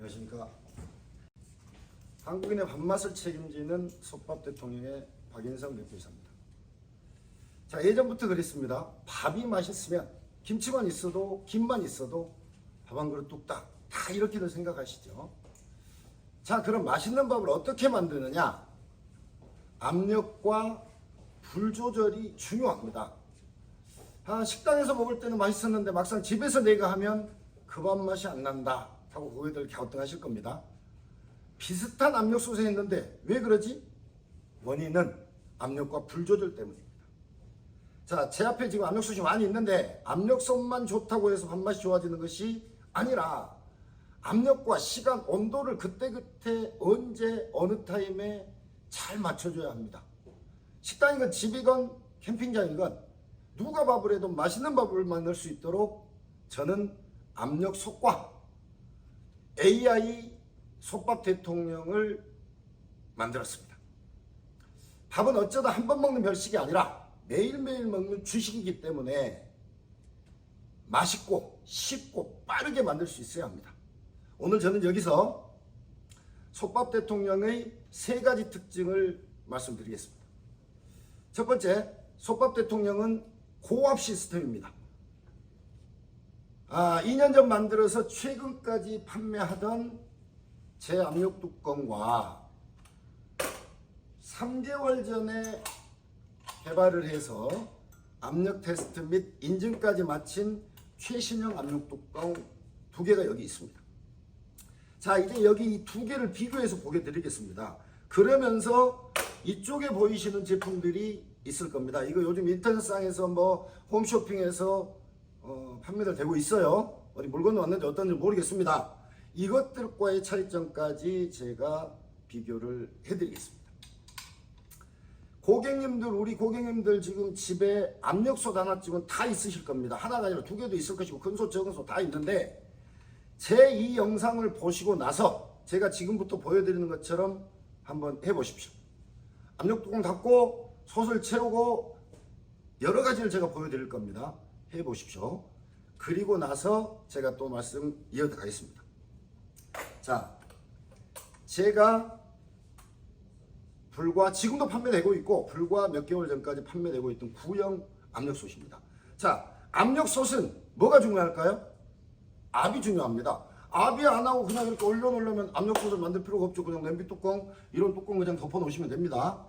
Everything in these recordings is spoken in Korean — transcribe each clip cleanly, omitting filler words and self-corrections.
안녕하십니까. 한국인의 밥맛을 책임지는 솥밥 대통령의 박인성 대표이사입니다. 자, 예전부터 그랬습니다. 밥이 맛있으면 김치만 있어도 김만 있어도 밥 한 그릇 뚝딱 다 이렇게들 생각하시죠. 자, 그럼 맛있는 밥을 어떻게 만드느냐? 압력과 불 조절이 중요합니다. 식당에서 먹을 때는 맛있었는데 막상 집에서 내가 하면 그 밥 맛이 안 난다 하고 고객들 갸우뚱하실 겁니다. 비슷한 압력솥에 했는데 왜 그러지? 원인은 압력과 불 조절 때문입니다. 자, 제 앞에 지금 압력솥이 많이 있는데 압력솥만 좋다고 해서 밥맛이 좋아지는 것이 아니라 압력과 시간, 온도를 그때그때 언제 어느 타임에 잘 맞춰줘야 합니다. 식당이건 집이건 캠핑장이건 누가 밥을 해도 맛있는 밥을 만들 수 있도록 저는 압력솥과 AI 솥밥 대통령을 만들었습니다. 밥은 어쩌다 한 번 먹는 별식이 아니라 매일매일 먹는 주식이기 때문에 맛있고 쉽고 빠르게 만들 수 있어야 합니다. 오늘 저는 여기서 솥밥 대통령의 3가지 특징을 말씀드리겠습니다. 첫 번째, 솥밥 대통령은 고압 시스템입니다. 2년 전 만들어서 최근까지 판매하던 제 압력 뚜껑과 3개월 전에 개발을 해서 압력 테스트 및 인증까지 마친 최신형 압력 뚜껑 2개가 여기 있습니다. 자, 이제 여기 이 2개를 비교해서 보게 드리겠습니다. 그러면서 이쪽에 보이시는 제품들이 있을 겁니다. 이거 요즘 인터넷상에서 홈쇼핑에서 판매가 되고 있어요. 어디 물건도 왔는데 어떤지 모르겠습니다. 이것들과의 차이점까지 제가 비교를 해드리겠습니다. 고객님들, 우리 고객님들 지금 집에 압력솥 하나쯤은 다 있으실 겁니다. 하나가 아니라 2개도 있을 것이고 큰 솥, 적은 솥 다 있는데 제 이 영상을 보시고 나서 제가 지금부터 보여드리는 것처럼 한번 해보십시오. 압력 뚜껑 닫고 솥을 채우고 여러 가지를 제가 보여드릴 겁니다. 해보십시오. 그리고 나서 제가 또 말씀 이어가겠습니다. 자, 제가 지금도 판매되고 있고 불과 몇 개월 전까지 판매되고 있던 구형 압력솥입니다. 자, 압력솥은 뭐가 중요할까요? 압이 중요합니다. 압이 안 하고 그냥 이렇게 올려놓으려면 압력솥을 만들 필요가 없죠. 그냥 냄비 뚜껑, 이런 뚜껑 그냥 덮어 놓으시면 됩니다.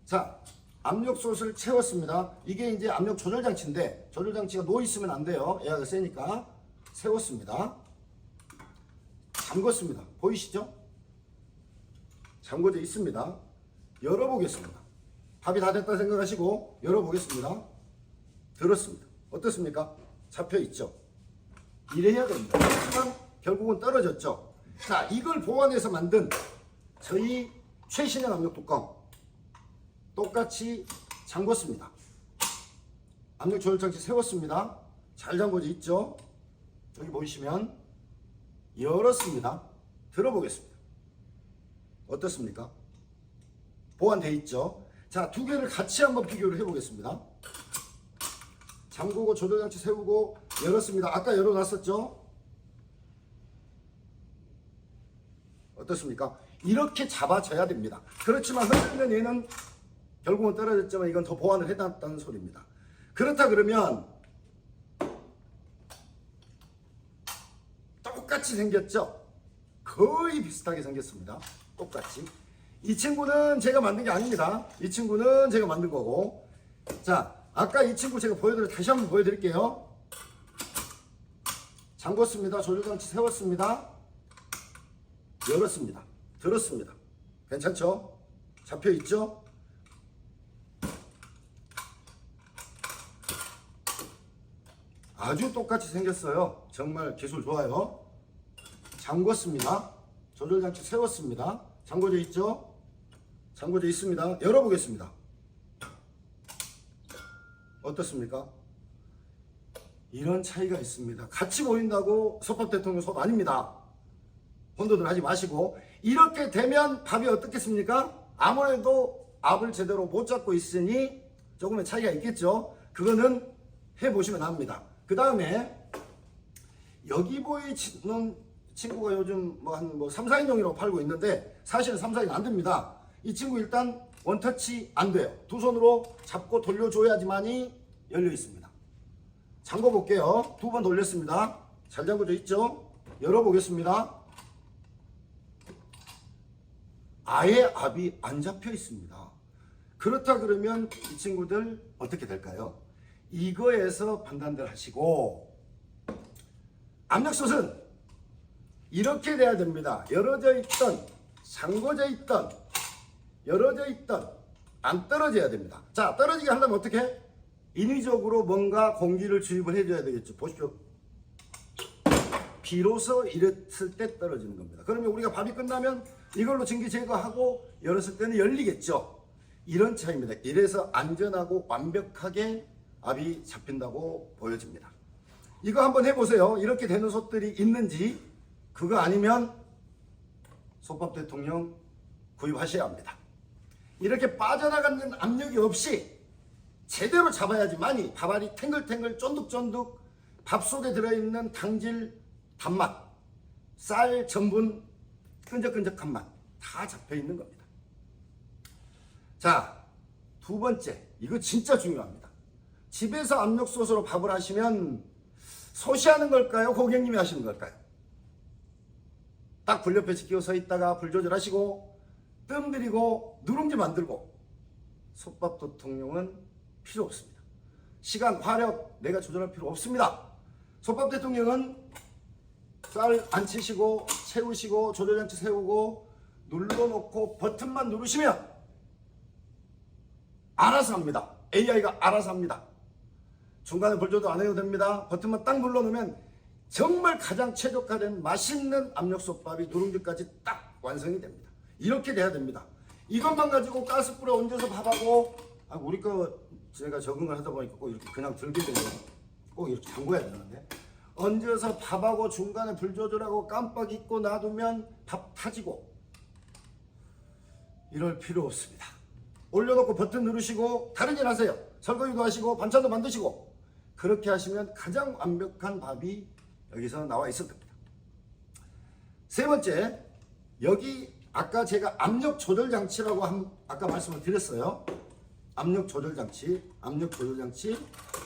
자, 압력솥을 채웠습니다. 이게 이제 압력 조절 장치인데 조절 장치가 놓여 있으면 안 돼요. 얘가 세니까. 세웠습니다. 잠궜습니다. 보이시죠? 잠궈져 있습니다. 열어보겠습니다. 밥이 다 됐다 생각하시고 열어보겠습니다. 들었습니다. 어떻습니까? 잡혀있죠? 이래야 됩니다. 하지만 결국은 떨어졌죠. 자, 이걸 보완해서 만든 저희 최신형 압력 뚜껑 똑같이 잠궜습니다. 압력 조절 장치 세웠습니다. 잘 잠궈져 있죠? 여기 보시면 열었습니다. 들어보겠습니다. 어떻습니까? 보완되어 있죠? 자, 2개를 같이 한번 비교를 해보겠습니다. 잠그고 조절장치 세우고 열었습니다. 아까 열어놨었죠? 어떻습니까? 이렇게 잡아줘야 됩니다. 그렇지만 흔들면 얘는 결국은 떨어졌지만 이건 더 보완을 해놨다는 소리입니다. 그렇다 그러면 똑같이 생겼죠? 거의 비슷하게 생겼습니다. 똑같이. 이 친구는 제가 만든 게 아닙니다. 이 친구는 제가 만든 거고. 자, 아까 이 친구 제가 다시 한번 보여드릴게요. 잠궜습니다. 조절장치 세웠습니다. 열었습니다. 들었습니다. 괜찮죠? 잡혀있죠? 아주 똑같이 생겼어요. 정말 기술 좋아요. 잠궜습니다. 조절장치 세웠습니다. 잠궈져 있죠? 잠궈져 있습니다. 열어보겠습니다. 어떻습니까? 이런 차이가 있습니다. 같이 보인다고 솥밥 대통령 솥 아닙니다. 혼돈을 하지 마시고. 이렇게 되면 밥이 어떻겠습니까? 아무래도 압을 제대로 못 잡고 있으니 조금의 차이가 있겠죠. 그거는 해보시면 합니다. 그 다음에 여기 보이는 친구가 요즘 한 3, 4인용이라고 팔고 있는데 사실은 3, 4인 안 됩니다. 이 친구 일단 원터치 안 돼요. 두 손으로 잡고 돌려줘야지만이 열려 있습니다. 잠궈 볼게요. 두 번 돌렸습니다. 잘 잠궈져 있죠? 열어보겠습니다. 아예 압이 안 잡혀 있습니다. 그렇다 그러면 이 친구들 어떻게 될까요? 이거에서 판단들 하시고, 압력솥은 이렇게 돼야 됩니다. 열어져 있던, 잠궈져 있던, 열어져 있던, 안 떨어져야 됩니다. 자, 떨어지게 하려면 어떻게? 인위적으로 뭔가 공기를 주입을 해줘야 되겠죠. 보십시오. 비로소 이랬을 때 떨어지는 겁니다. 그러면 우리가 밥이 끝나면 이걸로 증기 제거하고 열었을 때는 열리겠죠. 이런 차이입니다. 이래서 안전하고 완벽하게 압이 잡힌다고 보여집니다. 이거 한번 해보세요. 이렇게 되는 솥들이 있는지. 그거 아니면 솥밥 대통령 구입하셔야 합니다. 이렇게 빠져나가는 압력이 없이 제대로 잡아야지만이 밥알이 탱글탱글 쫀득쫀득, 밥 속에 들어있는 당질, 단맛, 쌀, 전분, 끈적끈적한 맛 다 잡혀있는 겁니다. 자, 두 번째, 이거 진짜 중요합니다. 집에서 압력솥으로 밥을 하시면 솥이 하는 걸까요? 고객님이 하시는 걸까요? 딱 불 옆에 지키고 서 있다가 불 조절하시고 뜸 들이고 누룽지 만들고. 솥밥 대통령은 필요 없습니다. 시간, 화력 내가 조절할 필요 없습니다. 솥밥 대통령은 쌀 안 치시고 채우시고 조절장치 세우고 눌러놓고 버튼만 누르시면 알아서 합니다. AI가 알아서 합니다. 중간에 불 조절 안 해도 됩니다. 버튼만 딱 눌러놓으면 정말 가장 최적화된 맛있는 압력솥밥이 누룽지까지 딱 완성이 됩니다. 이렇게 돼야 됩니다. 이것만 가지고 가스불에 얹어서 밥하고, 우리 거 제가 적응을 하다 보니까 꼭 이렇게 그냥 들게 되네요. 꼭 이렇게 담궈야 되는데, 얹어서 밥하고 중간에 불 조절하고 깜빡 잊고 놔두면 밥 타지고, 이럴 필요 없습니다. 올려놓고 버튼 누르시고 다른 일 하세요. 설거지도 하시고 반찬도 만드시고. 그렇게 하시면 가장 완벽한 밥이 여기서 나와 있을 겁니다. 세 번째, 여기 아까 제가 압력 조절 장치라고 아까 말씀을 드렸어요. 압력 조절 장치, 압력 조절 장치,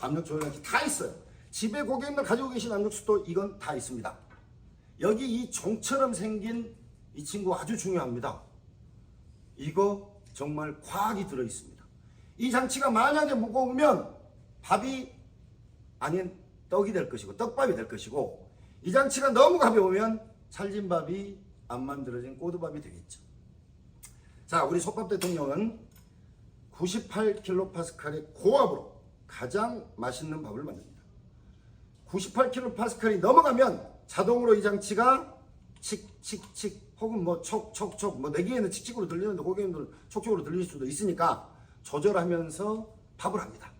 압력 조절 장치 다 있어요. 집에 고객님들 가지고 계신 압력솥도 이건 다 있습니다. 여기 이 종처럼 생긴 이 친구 아주 중요합니다. 이거 정말 과학이 들어 있습니다. 이 장치가 만약에 무거우면 밥이 아닌 떡이 될 것이고 떡밥이 될 것이고, 이 장치가 너무 가벼우면 찰진 밥이 안 만들어진 꼬두밥이 되겠죠. 자, 우리 솥밥 대통령은 98kPa의 고압으로 가장 맛있는 밥을 만듭니다. 98kPa이 넘어가면 자동으로 이 장치가 칙칙칙 혹은 촉촉촉, 내기에는 칙칙으로 들리는데 고객님들 촉촉으로 들릴 수도 있으니까 조절하면서 밥을 합니다.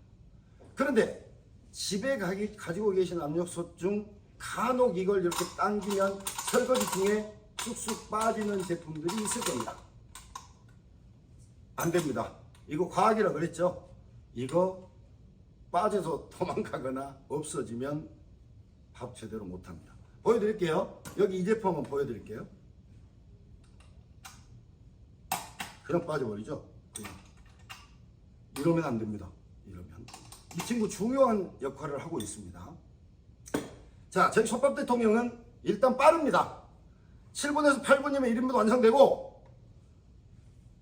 그런데 집에 가지고 계신 압력솥 중 간혹 이걸 이렇게 당기면 설거지 중에 쑥쑥 빠지는 제품들이 있을 겁니다. 안 됩니다. 이거 과학이라 그랬죠? 이거 빠져서 도망가거나 없어지면 밥 제대로 못합니다. 보여드릴게요. 여기 이 제품 한번 보여드릴게요. 그냥 빠져버리죠. 그냥. 이러면 안 됩니다. 이러면 이 친구 중요한 역할을 하고 있습니다. 자, 저희 솥밥 대통령은 일단 빠릅니다. 7분에서 8분이면 1인분 완성되고,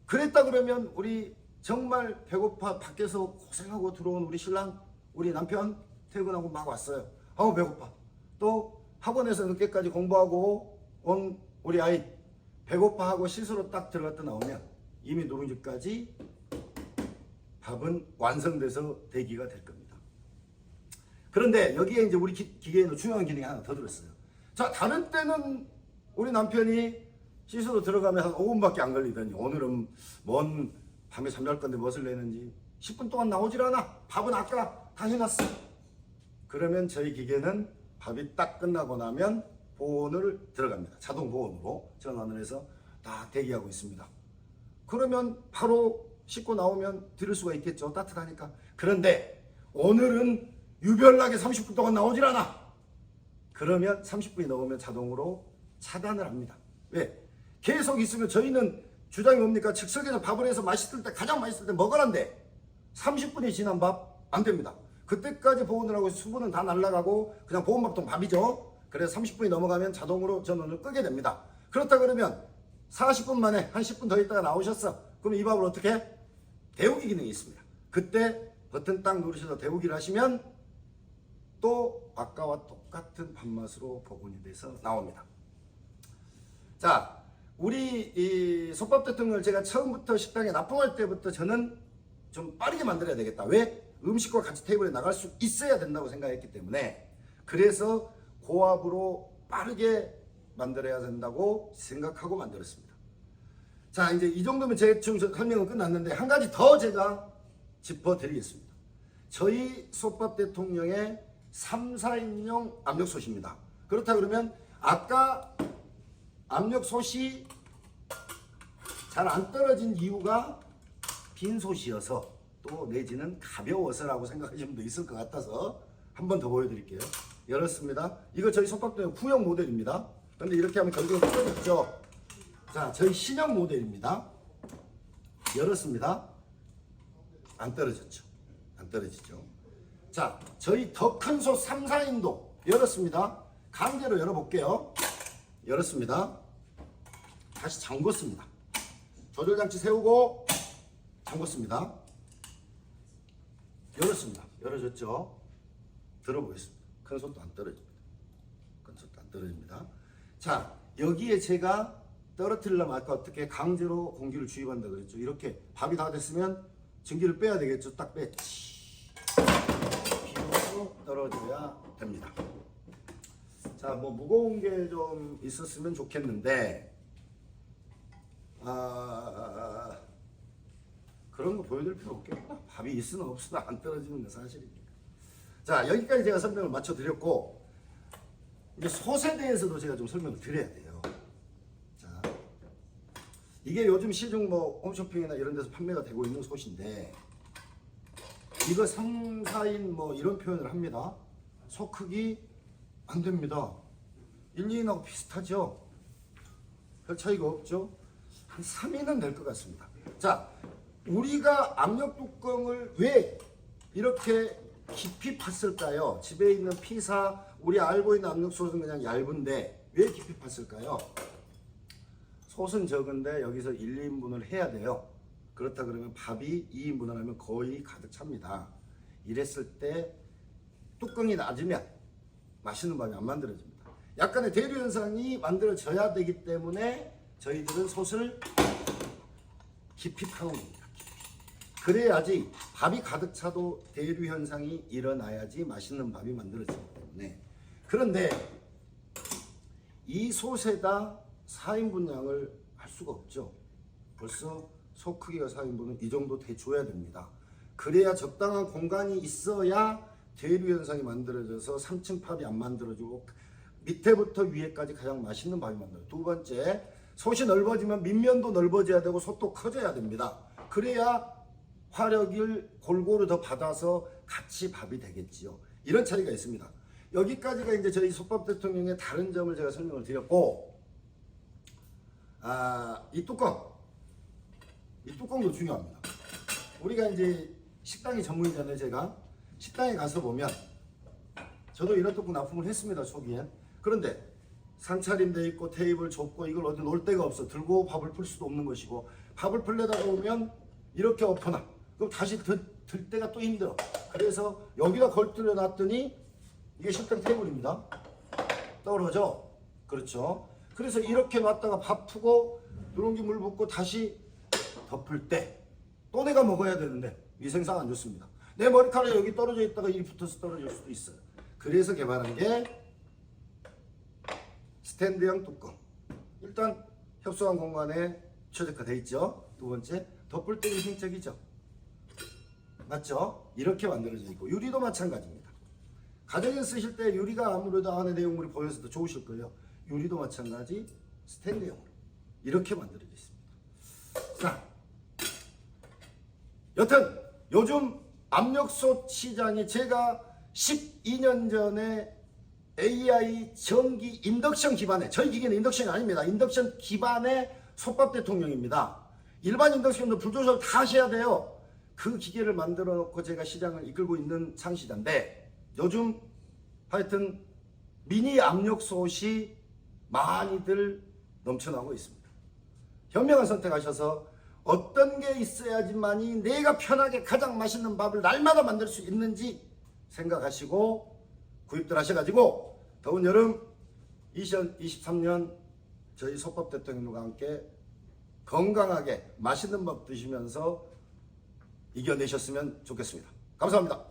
그랬다 그러면 우리 정말 배고파 밖에서 고생하고 들어온 우리 신랑, 우리 남편 퇴근하고 막 왔어요. 아우 배고파. 또 학원에서 늦게까지 공부하고 온 우리 아이 배고파하고 씻으러 딱 들어갔다 나오면 이미 누룽지까지 밥은 완성돼서 대기가 될 겁니다. 그런데 여기에 이제 우리 기계에는 중요한 기능이 하나 더 들었어요. 자, 다른 때는 우리 남편이 씻으러 들어가면 한 5분밖에 안 걸리더니 오늘은 뭔 밤에 잠잘 건데 무엇을 내는지 10분 동안 나오질 않아. 밥은 아까 다 해놨어. 그러면 저희 기계는 밥이 딱 끝나고 나면 보온을 들어갑니다. 자동 보온으로 전환을 해서 다 대기하고 있습니다. 그러면 바로 씻고 나오면 들을 수가 있겠죠. 따뜻하니까. 그런데 오늘은 유별나게 30분 동안 나오질 않아. 그러면 30분이 넘으면 자동으로 차단을 합니다. 왜? 계속 있으면 저희는 주장이 뭡니까? 즉석에서 밥을 해서 맛있을 때, 가장 맛있을 때 먹으란데 30분이 지난 밥 안 됩니다. 그때까지 보온을 하고 수분은 다 날아가고 그냥 보온밥통 밥이죠. 그래서 30분이 넘어가면 자동으로 전원을 끄게 됩니다. 그렇다 그러면 40분 만에 한 10분 더 있다가 나오셨어. 그럼 이 밥을 어떻게 해? 데우기 기능이 있습니다. 그때 버튼 딱 누르셔서 데우기를 하시면 또 아까와 똑같은 밥맛으로 복원이 돼서 나옵니다. 자, 우리 이 솥밥 대통령을 제가 처음부터 식당에 납품할 때부터 저는 좀 빠르게 만들어야 되겠다. 왜? 음식과 같이 테이블에 나갈 수 있어야 된다고 생각했기 때문에, 그래서 고압으로 빠르게 만들어야 된다고 생각하고 만들었습니다. 자, 이제 이 정도면 제 설명은 끝났는데 한 가지 더 제가 짚어드리겠습니다. 저희 솥밥 대통령의 3, 4인용 압력솥입니다. 그렇다 그러면 아까 압력솥이 잘 안 떨어진 이유가 빈 솥이어서 또 내지는 가벼워서라고 생각하시는 분도 있을 것 같아서 한 번 더 보여드릴게요. 열었습니다. 이거 저희 솥밥 대통령 구형 모델입니다. 근데 이렇게 하면 결국은 떨어졌죠. 자, 저희 신형 모델입니다. 열었습니다. 안 떨어졌죠. 안 떨어지죠. 자, 저희 더 큰 솥 3, 4인도 열었습니다. 강제로 열어볼게요. 열었습니다. 다시 잠궜습니다. 조절장치 세우고 잠궜습니다. 열었습니다. 열어졌죠. 들어보겠습니다. 큰 솥도 안 떨어집니다. 큰 솥도 안 떨어집니다. 자, 여기에 제가 떨어뜨리려면 아까 어떻게 강제로 공기를 주입한다 그랬죠. 이렇게 밥이 다 됐으면 전기를 빼야 되겠죠. 딱 빼. 비로소 떨어져야 됩니다. 자, 뭐 무거운 게 좀 있었으면 좋겠는데 그런 거 보여드릴 필요 없겠구나. 밥이 있으나 없으나 안 떨어지는 건 사실이니까. 자, 여기까지 제가 설명을 마쳐드렸고, 이제 솥에 대해서도 제가 좀 설명을 드려야 돼요. 자, 이게 요즘 시중 뭐 홈쇼핑이나 이런 데서 판매가 되고 있는 솥인데, 이거 3, 4인 뭐 이런 표현을 합니다. 솥 크기 안 됩니다. 1, 2인하고 비슷하죠? 별 차이가 없죠? 한 3인은 될 것 같습니다. 자, 우리가 압력 뚜껑을 왜 이렇게 깊이 팠을까요? 집에 있는 피사, 우리 알고 있는 압력솥은 그냥 얇은데 왜 깊이 팠을까요? 솥은 적은데 여기서 1, 2인분을 해야 돼요. 그렇다 그러면 밥이 2인분을 하면 거의 가득 찹니다. 이랬을 때 뚜껑이 낮으면 맛있는 밥이 안 만들어집니다. 약간의 대류 현상이 만들어져야 되기 때문에 저희들은 솥을 깊이 파는 겁니다. 그래야지 밥이 가득 차도 대류 현상이 일어나야지 맛있는 밥이 만들어지기 때문에. 그런데 이 솥에다 4인분 양을 할 수가 없죠. 벌써 솥 크기가 4인분은 이 정도 돼줘야 됩니다. 그래야 적당한 공간이 있어야 대류 현상이 만들어져서 3층 밥이 안 만들어지고 밑에부터 위에까지 가장 맛있는 밥이 만들어요. 두 번째, 솥이 넓어지면 밑면도 넓어져야 되고 솥도 커져야 됩니다. 그래야 화력을 골고루 더 받아서 같이 밥이 되겠지요. 이런 차이가 있습니다. 여기까지가 이제 저희 솥밥 대통령의 다른 점을 제가 설명을 드렸고, 이 뚜껑도 중요합니다. 우리가 이제 식당이 전문이잖아요. 제가 식당에 가서 보면 저도 이런 뚜껑 납품을 했습니다. 초기엔. 그런데 상차림 돼 있고 테이블 좁고 이걸 어디 놓을 데가 없어. 들고 밥을 풀 수도 없는 것이고, 밥을 풀려다가 오면 이렇게 엎어놔. 그럼 다시 들 때가 또 힘들어. 그래서 여기다 걸뚫려 놨더니 이게 식당 테이블입니다. 떨어져. 그렇죠. 그래서 이렇게 놨다가 밥 푸고 누룽지 물 붓고 다시 덮을 때 또 내가 먹어야 되는데 위생상 안 좋습니다. 내 머리카락이 여기 떨어져 있다가 이 붙어서 떨어질 수도 있어요. 그래서 개발한 게 스탠드형 뚜껑. 일단 협소한 공간에 최적화되어 있죠. 두 번째, 덮을 때 위생적이죠. 맞죠? 이렇게 만들어져 있고, 유리도 마찬가지입니다. 가정에 쓰실 때 유리가 아무래도 안에 내용물이 보여서 더 좋으실 거예요. 유리도 마찬가지 스탠드형으로 이렇게 만들어져 있습니다. 자, 여튼 요즘 압력솥 시장이 제가 12년 전에 AI 전기 인덕션 기반의, 저희 기계는 인덕션이 아닙니다. 인덕션 기반의 솥밥 대통령입니다. 일반 인덕션도 불조절 다 하셔야 돼요. 그 기계를 만들어 놓고 제가 시장을 이끌고 있는 창시자인데, 요즘 하여튼 미니 압력솥이 많이들 넘쳐나고 있습니다. 현명한 선택하셔서 어떤 게 있어야지만이 내가 편하게 가장 맛있는 밥을 날마다 만들 수 있는지 생각하시고 구입들 하셔가지고 더운 여름 2023년 저희 솥밥 대통령과 함께 건강하게 맛있는 밥 드시면서 이겨내셨으면 좋겠습니다. 감사합니다.